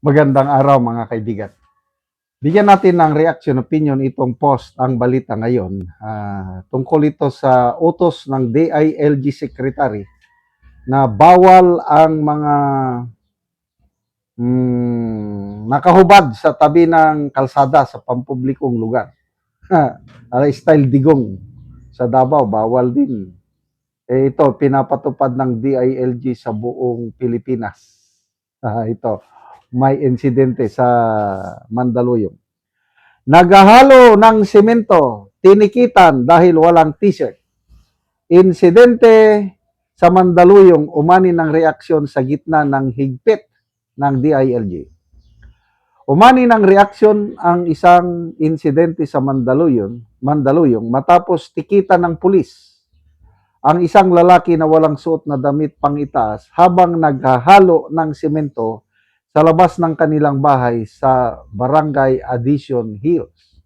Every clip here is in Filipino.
Magandang araw mga kaibigan. Bigyan natin ng reaction opinion itong post ang balita ngayon. Tungkol ito sa utos ng DILG Secretary na bawal ang mga nakahubad sa tabi ng kalsada sa pampublikong lugar. Style digong sa Davao, bawal din. Ito, pinapatupad ng DILG sa buong Pilipinas. Ito, may insidente sa Mandaluyong. Naghahalo ng semento, tinikitan dahil walang t-shirt. Insidente sa Mandaluyong, umani ng reaksyon sa gitna ng higpit ng DILG. Umani ng reaksyon ang isang insidente sa Mandaluyong matapos tikitan ng pulis ang isang lalaki na walang suot na damit pangitaas habang naghahalo ng semento sa labas ng kanilang bahay sa Barangay Addition Hills.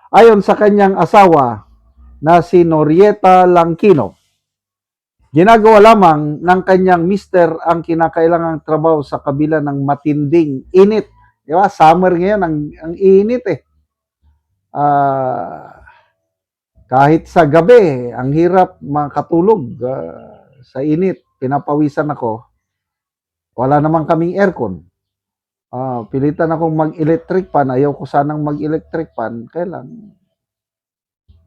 Ayon sa kanyang asawa na si Norieta Langkino, ginagawa lamang ng kanyang mister ang kinakailangang trabaho sa kabila ng matinding init. Diba? Summer ngayon, ang init eh. Kahit sa gabi, ang hirap makatulog sa init. Pinapawisan ako. Wala naman kaming aircon. Pilitan akong mag-electric fan. Ayaw ko sanang mag-electric fan. Kailan?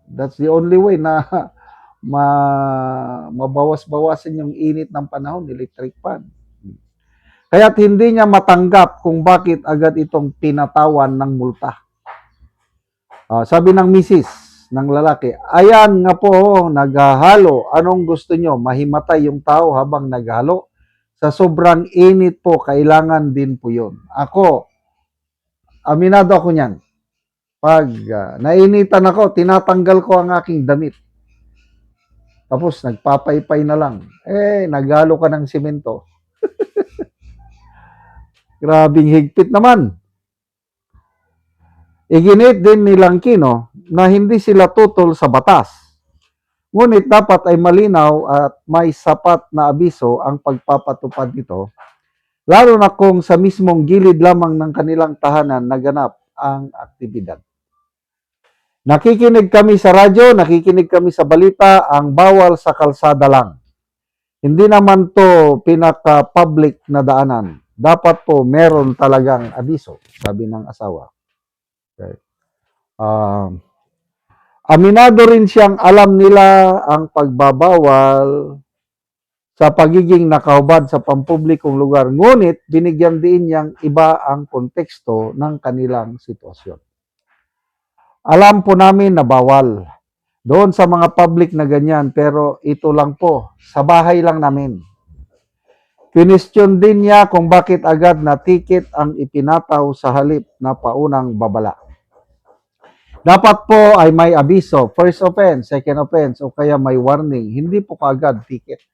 That's the only way na mabawas-bawasan yung init ng panahon, electric fan. Kaya't hindi niya matanggap kung bakit agad itong pinatawan ng multa. Sabi ng misis ng lalaki, ayan nga po, naghahalo. Anong gusto nyo? Mahimatay yung tao habang naghalo? Sa sobrang init po, kailangan din po yun. Ako, aminado ako niyan. Pag nainitan ako, tinatanggal ko ang aking damit. Tapos nagpapaypay na lang. Naghalo ka ng simento. Grabing higpit naman. Iginit din ni Langkino na hindi sila tutol sa batas. Ngunit dapat ay malinaw at may sapat na abiso ang pagpapatupad nito, lalo na kung sa mismong gilid lamang ng kanilang tahanan naganap ang aktibidad. Nakikinig kami sa radyo, nakikinig kami sa balita, ang bawal sa kalsada lang. Hindi naman to pinaka-public na daanan. Dapat po meron talagang abiso, sabi ng asawa. Okay. Aminado rin siyang alam nila ang pagbabawal sa pagiging nakahubad sa pampublikong lugar. Ngunit binigyan din niyang iba ang konteksto ng kanilang sitwasyon. Alam po namin na bawal doon sa mga public na ganyan, pero ito lang po, sa bahay lang namin. Question din niya kung bakit agad na ticket ang ipinataw sa halip na paunang babala. Dapat po ay may abiso, first offense, second offense, o kaya may warning. Hindi po kaagad ticket.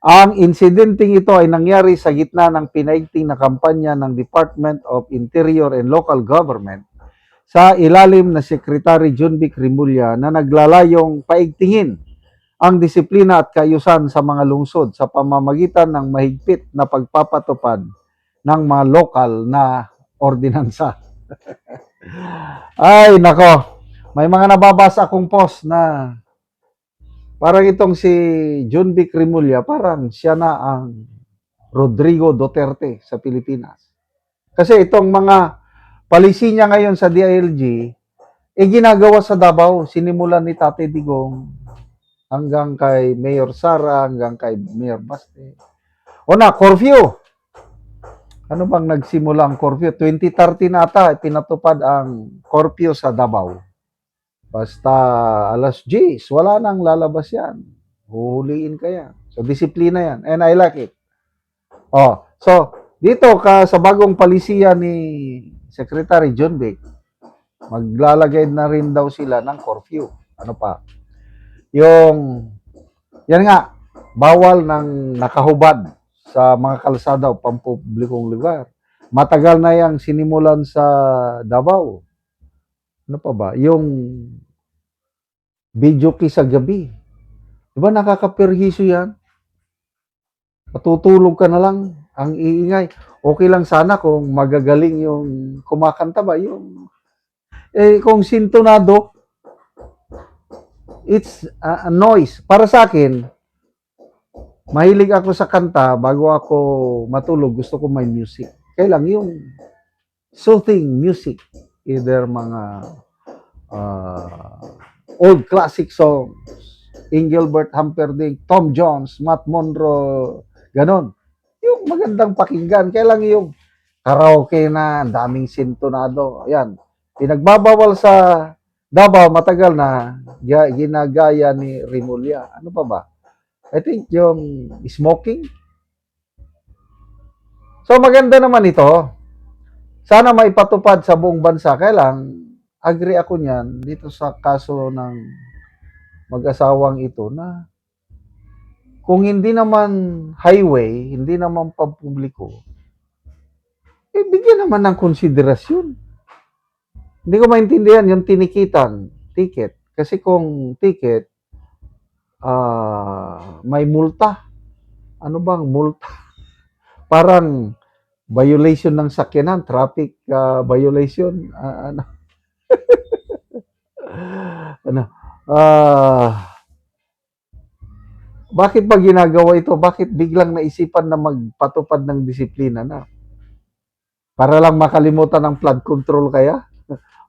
Ang insidenteng ito ay nangyari sa gitna ng pinaigting na kampanya ng Department of Interior and Local Government sa ilalim na Secretary Junvic Rimulya na naglalayong paigtingin ang disiplina at kaayusan sa mga lungsod sa pamamagitan ng mahigpit na pagpapatupad ng mga lokal na ordinansa. Ay, nako. May mga nababasa akong post na parang itong si Junvic Rimulya, parang siya na ang Rodrigo Duterte sa Pilipinas. Kasi itong mga palisi niya ngayon sa DILG, ginagawa sa Davao, sinimulan ni Tate Digong hanggang kay Mayor Sara, hanggang kay Mayor Baste. Curfew. Ano bang nagsimula ang curfew? 2013 na ata, pinatupad ang curfew sa Davao. Basta alas 10, wala nang lalabas yan. Huhuliin ka yan. So, disiplina yan. And I like it. So, dito sa bagong palisiya ni Secretary Junvic, maglalagay na rin daw sila ng curfew. Ano pa? Yan nga, bawal ng nakahubad sa mga kalsada o pampublikong lugar. Matagal na yang sinimulan sa Davao. Ano pa ba? Yung video key sa gabi. Diba nakakaperhisyo yan? Matutulog ka na lang, ang iingay. Okay lang sana kung magagaling yung kumakanta ba, yung kung sintonado, it's a noise. Para sa akin, mahilig ako sa kanta bago ako matulog, gusto ko may music. Kailang yung soothing music, either mga uh, old classic songs, Engelbert Humperdinck, Tom Jones, Matt Monro, ganon. Yung magandang pakinggan. Kailang yung karaoke na, ang daming sintonado. Ayan. Pinagbabawal sa Davao, matagal na, ginagaya ni Rimulya. Ano pa ba? I think yung smoking. So maganda naman ito. Sana maipatupad sa buong bansa. Kaya lang, agree ako niyan dito sa kaso ng mag-asawang ito na kung hindi naman highway, hindi naman pampubliko, bigyan naman ng konsiderasyon. Hindi ko maintindihan yung tinikitan, ticket. Kasi kung ticket, may multa. Ano bang multa? Parang violation ng sakyanan, traffic violation. Ano? ano? Bakit ba ginagawa ito? Bakit biglang naisipan na magpatupad ng disiplina na? Para lang makalimutan ng flood control kaya?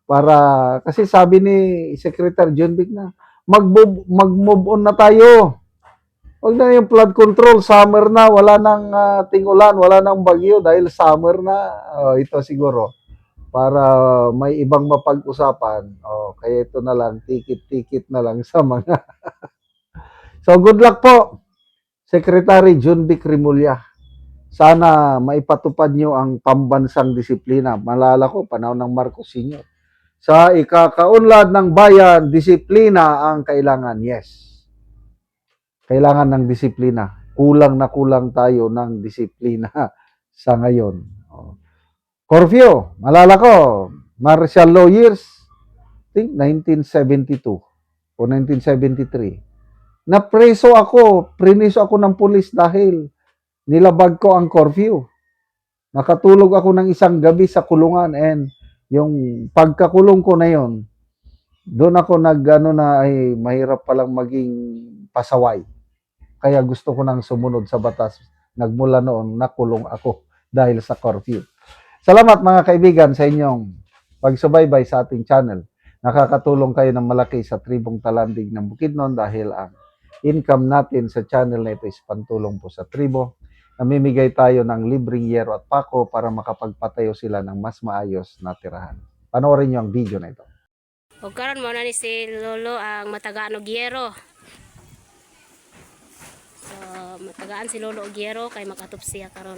Para, kasi sabi ni Secretary John Vic na, mag-move on na tayo. Huwag na yung flood control, summer na, wala nang tingulan, wala nang bagyo dahil summer na. Ito siguro, para may ibang mapag-usapan. Kaya ito na lang, tikit-tikit na lang sa mga. So good luck po, Secretary John Vic Rimulya. Sana maipatupad nyo ang pambansang disiplina. Malala ko, panahon ng Marcos Sr. Sa ikakaunlad ng bayan, disiplina ang kailangan. Yes. Kailangan ng disiplina. Kulang na kulang tayo ng disiplina sa ngayon. Curfew, malala ko, martial law years, I think 1972 o 1973. Napreso ako, priniso ako ng pulis dahil nilabag ko ang curfew. Nakatulog ako ng isang gabi sa kulungan and yung pagkakulong ko na yon, doon ako ay mahirap palang maging pasaway. Kaya gusto ko nang sumunod sa batas. Nagmula noon, nakulong ako dahil sa curfew. Salamat mga kaibigan sa inyong pagsubaybay sa ating channel. Nakakatulong kayo ng malaki sa tribong talandig ng Bukidnon dahil ang income natin sa channel na ito is pantulong po sa tribo. Namimigay tayo ng libreng yero at pako para makapagpatayo sila ng mas maayos na tirahan. Panoorin niyo ang video na ito. O karon mo na ni si Lolo ang matagaan og yero. So matagaan si Lolo og yero kay makatop siya karon.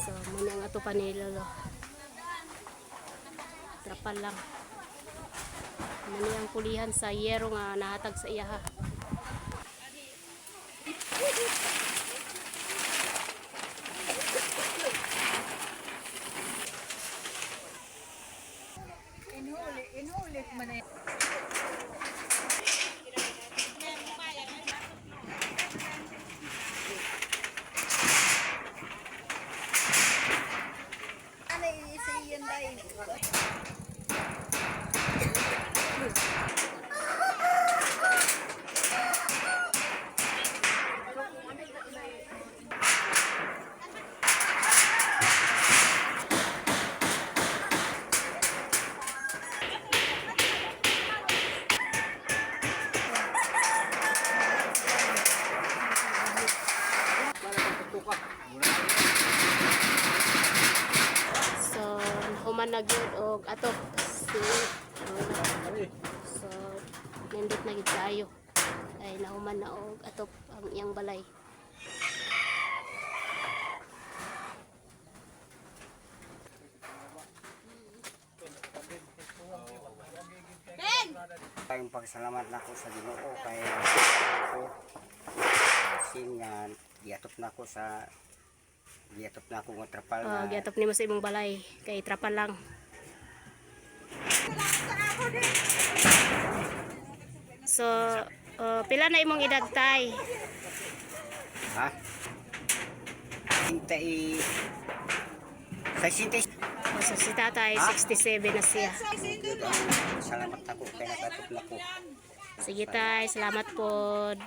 So muna ang atupan ni Lolo. Trapal lang. Muna ang pulihan sa yero nga nahatag sa iya ha. Inulit man na. Ano isiyan dahil? So human na gyud og atop si Lolo. So nindot na gid kaayo. Ay nahuman na og atop ang iyang balay. Tayong pagsalamat nako sa Ginoo kay ako sinyan giatop nako nga trapal na Giatop nimo sa imong balay kay trapal lang. So, pila na imong edad tay? Ha? Hintay. Sa sintes. So, si tatay, 67 na siya. Salamat ako kay nakatukla ko. Sige tay, salamat pod.